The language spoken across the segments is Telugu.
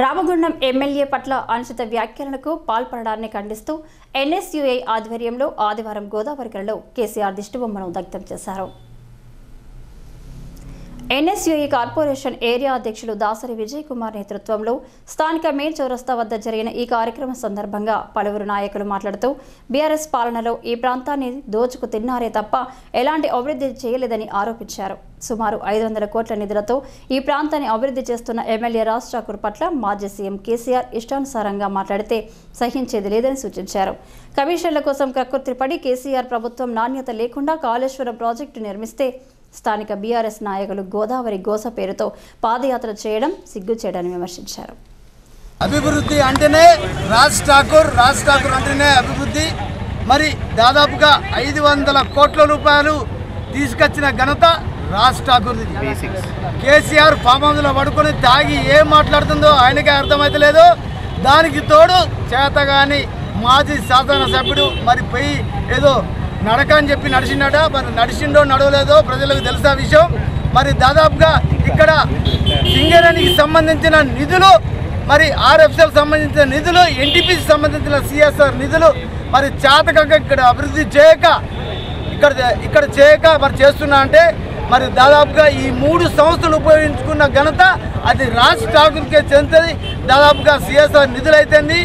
రామగుండం ఎమ్మెల్యే పట్ల అనుచిత వ్యాఖ్యలకు పాల్పడడాన్ని ఖండిస్తూ ఎన్ఎస్యుఐ ఆధ్వర్యంలో ఆదివారం గోదావరికరలో కేసీఆర్ దిష్టిబొమ్మను దగ్ధం చేశారు. ఎన్ఎస్యుఐ కార్పొరేషన్ ఏరియా అధ్యక్షులు దాసరి విజయ్ కుమార్ నేతృత్వంలో స్థానిక మెయిన్ చౌరస్తా వద్ద జరిగిన ఈ కార్యక్రమం సందర్భంగా పలువురు నాయకులు మాట్లాడుతూ బీఆర్ఎస్ పాలనలో ఈ ప్రాంతాన్ని దోచుకు తిన్నారే తప్ప ఎలాంటి అభివృద్ధి చేయలేదని ఆరోపించారు. సుమారు 500 కోట్ల నిధులతో ఈ ప్రాంతాన్ని అభివృద్ధి చేస్తున్న ఎమ్మెల్యే రాజ్ ఠాకూర్ పట్ల మాజీ సీఎం కేసీఆర్ ఇష్టానుసారంగా మాట్లాడితే సహించేది లేదని సూచించారు. కమిషన్ల కోసం కక్కుర్తిపడి కేసీఆర్ ప్రభుత్వం నాణ్యత లేకుండా కాళేశ్వరం ప్రాజెక్టు నిర్మిస్తే స్థానిక బీఆర్ఎస్ నాయకులు గోదావరి గోస పేరుతో పాదయాత్ర చేయడం సిగ్గుచేటని విమర్శించారు. అభివృద్ధి అంటేనే రాజ్ ఠాకూర్ అంటేనే అభివృద్ధి. మరి దాదాపుగా 500 కోట్ల రూపాయలు తీసుకొచ్చిన ఘనత రాజ్ ఠాకూర్. కేసీఆర్ ఫామ్ హౌస్లో పడుకొని తాగి ఏం మాట్లాడుతుందో ఆయనకే అర్థమైతలేదు. దానికి తోడు చేతగాని మాజీ శాసనసభ్యుడు మరి పోయి ఏదో నడక అని చెప్పి నడిచిండట. మరి నడిచిండో నడవలేదో ప్రజలకు తెలుసా విషయం. మరి దాదాపుగా ఇక్కడ సింగరేణికి సంబంధించిన నిధులు, మరి ఆర్ఎఫ్ఎల్ సంబంధించిన నిధులు, ఎన్టీపీకి సంబంధించిన సిఎస్ఆర్ నిధులు మరి చేతక ఇక్కడ అభివృద్ధి చేయక ఇక్కడ చేయక మరి చేస్తున్నా అంటే మరి దాదాపుగా ఈ 3 సంస్థలు ఉపయోగించుకున్న ఘనత అది రాజ్ ఠాకూర్కే చెందుతుంది. దాదాపుగా సిఎస్ఆర్ నిధులైతుంది,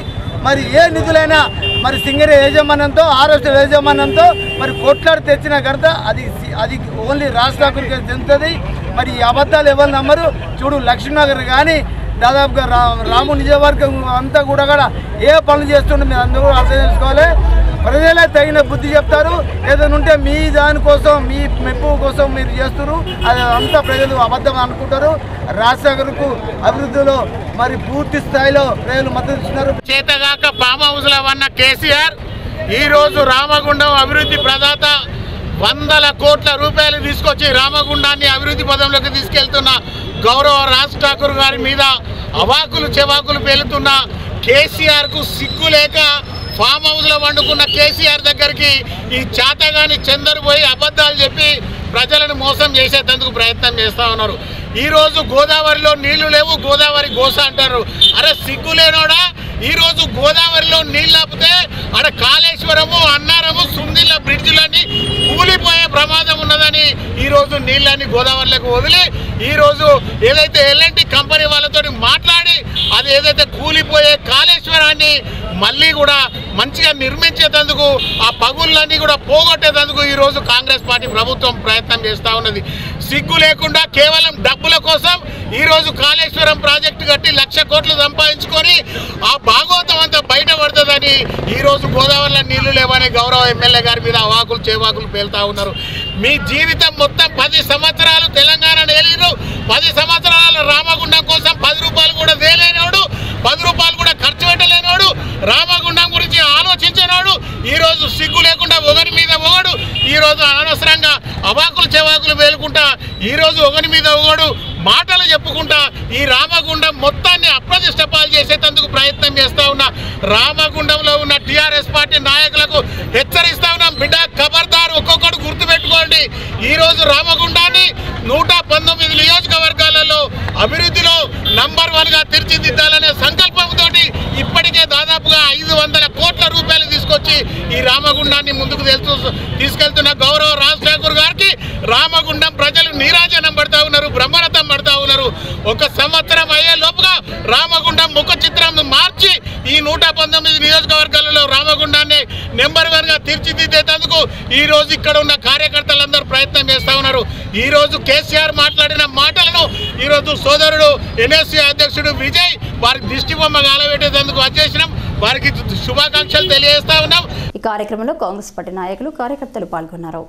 మరి ఏ నిధులైనా మరి సింగరేణి యాజమాన్యంతో ఆర్ఎఫ్ఎల్ యాజమాన్యంతో మరి కొట్లాడి తెచ్చిన ఘనత అది ఓన్లీ రాజ్ ఠాకూర్కే చెందుతుంది. మరి ఈ అబద్ధాలు ఎవరు నమ్మరు. చూడు లక్ష్మీనగర్ కానీ దాదాపుగా రాము నిజవర్గం అంతా కూడా ఏ పనులు చేస్తుండే మీరు అందరూ కూడా అర్థం చేసుకోవాలి. ప్రజలే తగిన బుద్ధి చెప్తారు. ఏదైనా ఉంటే మీ దానికోసం మీ మెప్పు కోసం మీరు చేస్తున్నారు, అది అంతా ప్రజలు అబద్ధం అనుకుంటారు. రాజశేఖర్కు అభివృద్ధిలో మరి పూర్తి స్థాయిలో ప్రజలు మద్దతు ఇస్తున్నారు. చేతగాక ఫామ్ హౌస్లో ఉన్న కేసీఆర్ ఈరోజు రామగుండం అభివృద్ధి ప్రదాత 100 కోట్ల రూపాయలు తీసుకొచ్చి రామగుండాన్ని అభివృద్ధి పదంలోకి తీసుకెళ్తున్న గౌరవ రాజ్ ఠాకూర్ గారి మీద అవాకులు చెవాకులు పేలుతున్న కేసీఆర్కు సిగ్గు లేక ఫామ్ హౌస్లో వండుకున్న కేసీఆర్ దగ్గరికి ఈ చేతగాని చందరు పోయి అబద్ధాలు చెప్పి ప్రజలను మోసం చేసేందుకు ప్రయత్నం చేస్తూ ఉన్నారు. ఈరోజు గోదావరిలో నీళ్లు లేవు, గోదావరి గోస అంటారు. అరే సిగ్గు లేనోడా, ఈరోజు గోదావరిలో నీళ్ళు ఆపితే అక్కడ కాళేశ్వరము, అన్నారము, సుందిల్ల బ్రిడ్జిలన్నీ కూలిపోయే ప్రమాదం ఉన్నదని ఈరోజు నీళ్ళని గోదావరిలోకి వదిలి ఈరోజు ఏదైతే ఎల్ఎన్టీ కంపెనీ వాళ్ళతో మాట్లాడి అది ఏదైతే కూలిపోయే కాళేశ్వరాన్ని మళ్ళీ కూడా మంచిగా నిర్మించేందుకు ఆ పగుళ్ళన్నీ కూడా పోగొట్టేందుకు ఈరోజు కాంగ్రెస్ పార్టీ ప్రభుత్వం ప్రయత్నం చేస్తూ ఉన్నది. సిగ్గు లేకుండా కేవలం డబ్బుల కోసం ఈరోజు కాళేశ్వరం ప్రాజెక్టు కట్టి 1,00,000 కోట్లు సంపాదించుకొని ఆ భాగవతం అంతా బయటపడుతుందని ఈరోజు గోదావరిలో నీళ్లు లేవని గౌరవ ఎమ్మెల్యే గారి మీద అవాకులు చేవాకులు పేలుతూ ఉన్నారు. మీ జీవితం మొత్తం 10 సంవత్సరాలు తెలంగాణ ఏలిరు, 10 సంవత్సరాల రామగుండం కోసం 10 రూపాయలు కూడా వేయలేనోడు, 10 రూపాయలు కూడా ఖర్చు పెట్టలేనోడు, రామగుండం గురించి ఆలోచించినాడు. ఈరోజు సిగ్గు లేకుండా ఒకరి మీద ఒకడు ఈరోజు అనవసరంగా అవాకులు చెవాకులు వేలుకుంటా ఈరోజు ఒకరి మీద ఒకడు మాటలు చెప్పుకుంటా ఈ రామగుండం మొత్తాన్ని అప్రతిష్ట పాలు చేసేందుకు ప్రయత్నం చేస్తూ ఉన్న రామగుండంలో ఉన్న టీఆర్ఎస్ పార్టీ నాయకులకు హెచ్చరిస్తా ఉన్నాం. బిడ్డ ఖబర్దార్, ఒక్కొక్కడు గుర్తుపెట్టుకోండి. ఈరోజు రామగుండాన్ని 119 నియోజకవర్గాలలో అభివృద్ధిలో నంబర్ 1గా తీర్చిదిద్దాలనే సంకల్పంతో ఇప్పటికే దాదాపుగా 500 కోట్ల రూపాయలు తీసుకొచ్చి ఈ రామగుండాన్ని ముందుకు తీసుకెళ్తున్న గౌరవ రాజ్ ఠాకూర్ గారికి రామగుండం ప్రజలు నీరాజనం పడతా ఉన్నారు, బ్రహ్మరథం పడతా ఉన్నారు. 1 సంవత్సరం అయ్యే లోపుగా రామగుండం ముఖ చిత్రం మార్చి ఈ 119 నియోజకవర్గాలలో రామగుండాన్ని నెంబర్ 1గా తీర్చిదిద్దేందుకు ఈ రోజు ఇక్కడ ఉన్న కార్యకర్తలందరూ ప్రయత్నం చేస్తూ ఉన్నారు. ఈ రోజు కేసీఆర్ మాట్లాడిన మాటలను ఈరోజు సోదరుడు ఎన్ఎస్సీ అధ్యక్షుడు విజయ్ వారికి దిష్టిబొమ్మ గాలబెట్టేందుకు వచ్చేసినాం. వారికి శుభాకాంక్షలు తెలియజేస్తా ఉన్నాం. ఈ కార్యక్రమంలో కాంగ్రెస్ పార్టీ నాయకులు, కార్యకర్తలు పాల్గొన్నారు.